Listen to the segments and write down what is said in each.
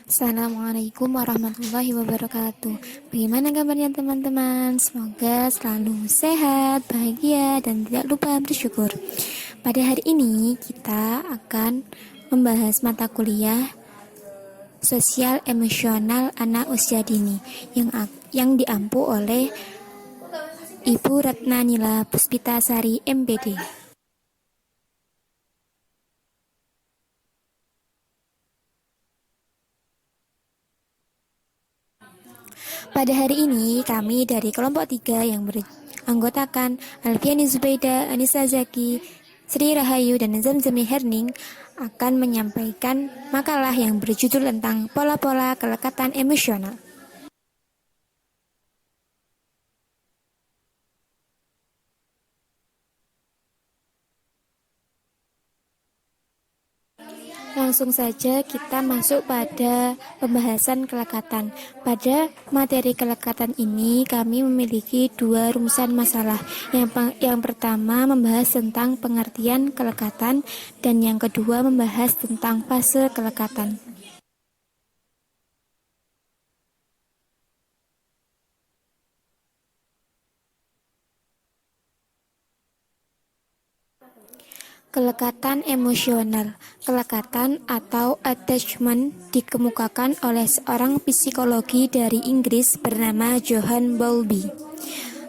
Assalamualaikum warahmatullahi wabarakatuh. Bagaimana kabarnya teman-teman? Semoga selalu sehat, bahagia, dan tidak lupa bersyukur. Pada hari ini kita akan membahas mata kuliah sosial emosional anak usia dini yang diampu oleh Ibu Ratna Nila Puspitasari MPD. Pada hari ini, kami dari kelompok 3 yang beranggotakan Alfiani Zubaida, Anissa Zaki, Sri Rahayu, dan Zamzami Herning akan menyampaikan makalah yang berjudul tentang pola-pola kelekatan emosional. Langsung saja kita masuk pada pembahasan kelekatan. Pada materi kelekatan ini kami memiliki dua rumusan masalah. Yang pertama membahas tentang pengertian kelekatan dan yang kedua membahas tentang fase kelekatan. Kelekatan emosional. Kelekatan atau attachment dikemukakan oleh seorang psikologi dari Inggris bernama Johann Bowlby.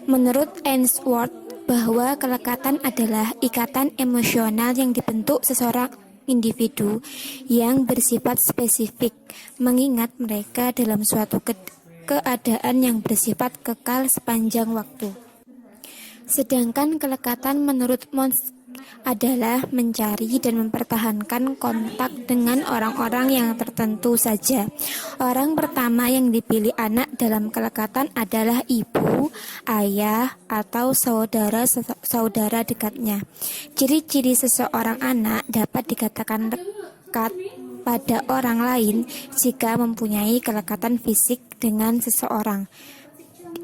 Menurut Ainsworth, bahwa kelekatan adalah ikatan emosional yang dibentuk seseorang individu yang bersifat spesifik, mengingat mereka dalam suatu keadaan yang bersifat kekal sepanjang waktu. Sedangkan kelekatan menurut Mons adalah mencari dan mempertahankan kontak dengan orang-orang yang tertentu saja. Orang pertama yang dipilih anak dalam kelekatan adalah ibu, ayah, atau saudara dekatnya. Ciri-ciri seseorang anak dapat dikatakan lekat pada orang lain jika mempunyai kelekatan fisik dengan seseorang.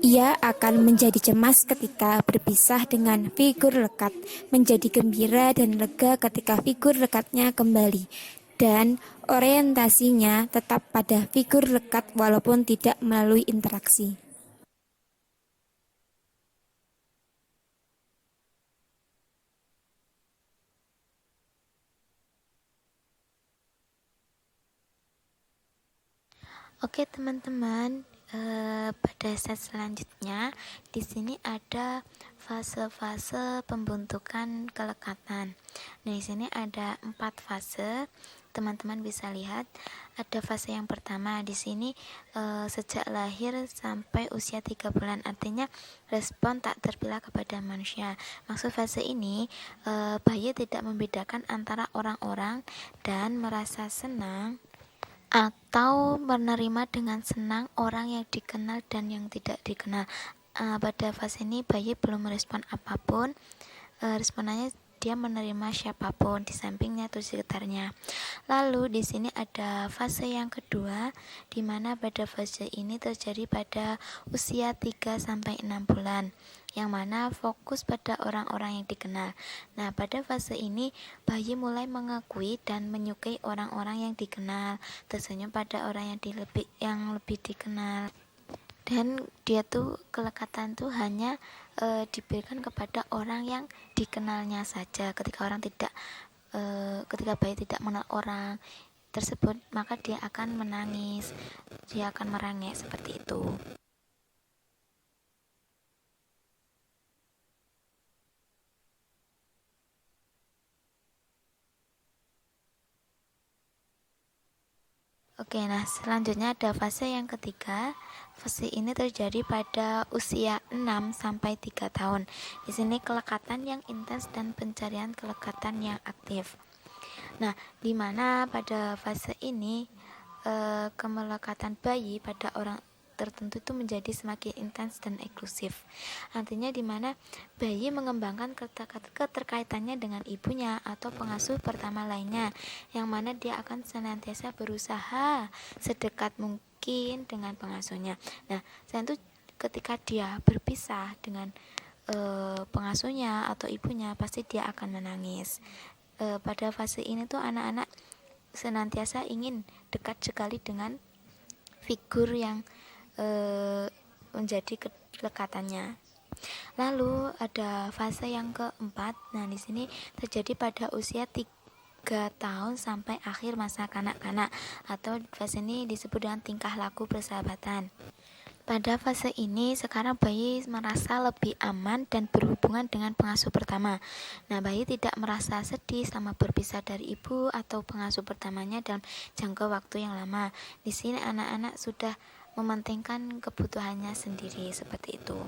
Ia akan menjadi cemas ketika berpisah dengan figur lekat, menjadi gembira dan lega ketika figur lekatnya kembali, dan orientasinya tetap pada figur lekat walaupun tidak melalui interaksi. Oke teman-teman, pada set selanjutnya di sini ada fase-fase pembentukan kelekatan. Nah, di sini ada 4 fase. Teman-teman bisa lihat ada fase yang pertama di sini sejak lahir sampai usia 3 bulan, artinya respon tak terpilah kepada manusia. Maksud fase ini bayi tidak membedakan antara orang-orang dan merasa senang atau menerima dengan senang orang yang dikenal dan yang tidak dikenal. Pada fase ini bayi belum merespon apapun, responannya dia menerima siapapun di sampingnya atau di sekitarnya. Lalu di sini ada fase yang kedua, di mana pada fase ini terjadi pada usia 3 sampai 6 bulan, yang mana fokus pada orang-orang yang dikenal. Nah, pada fase ini bayi mulai mengakui dan menyukai orang-orang yang dikenal, tersenyum pada orang yang lebih dikenal. Dan dia tuh kelekatan tuh hanya diberikan kepada orang yang dikenalnya saja. Ketika bayi tidak mengenal orang tersebut, maka dia akan menangis, dia akan merengek seperti itu. Oke, nah selanjutnya ada fase yang ketiga. Fase ini terjadi pada usia 6 sampai 3 tahun. Di sini kelekatan yang intens dan pencarian kelekatan yang aktif. Nah, di mana pada fase ini kemelekatan bayi pada orang tertentu itu menjadi semakin intens dan eksklusif. Artinya di mana bayi mengembangkan keterkaitannya dengan ibunya atau pengasuh pertama lainnya, yang mana dia akan senantiasa berusaha sedekat mungkin dengan pengasuhnya. Nah, selain itu ketika dia berpisah dengan pengasuhnya atau ibunya, pasti dia akan menangis. Pada fase ini tuh anak-anak senantiasa ingin dekat sekali dengan figur yang menjadi kedekatannya. Lalu ada fase yang keempat. Nah, di sini terjadi pada usia 3 tahun sampai akhir masa kanak-kanak, atau fase ini disebut dengan tingkah laku persahabatan. Pada fase ini, sekarang bayi merasa lebih aman dan berhubungan dengan pengasuh pertama. Nah, bayi tidak merasa sedih selama berpisah dari ibu atau pengasuh pertamanya dalam jangka waktu yang lama. Di sini anak-anak sudah mementingkan kebutuhannya sendiri, seperti itu.